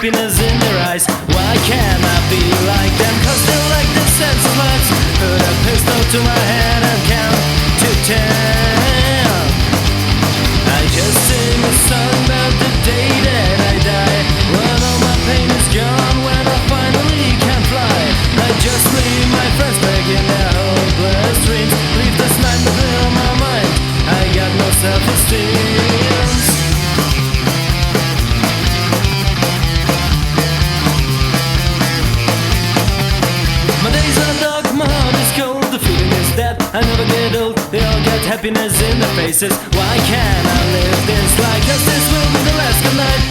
happiness in their eyes. Why can't I be like them? Cause they lack the sense of life. Put a pistol to my head and count to 10. I just sing a song about the day that I die, when all my pain is gone, when I finally can fly. I just leave my friends back in their hopeless dreams. Leave this night to fill my mind. I got no self-esteem. My days are dark, my heart is cold. The feeling is that I never get old. They all get happiness in their faces. Why can't I live this life? Cause this will be the last good night.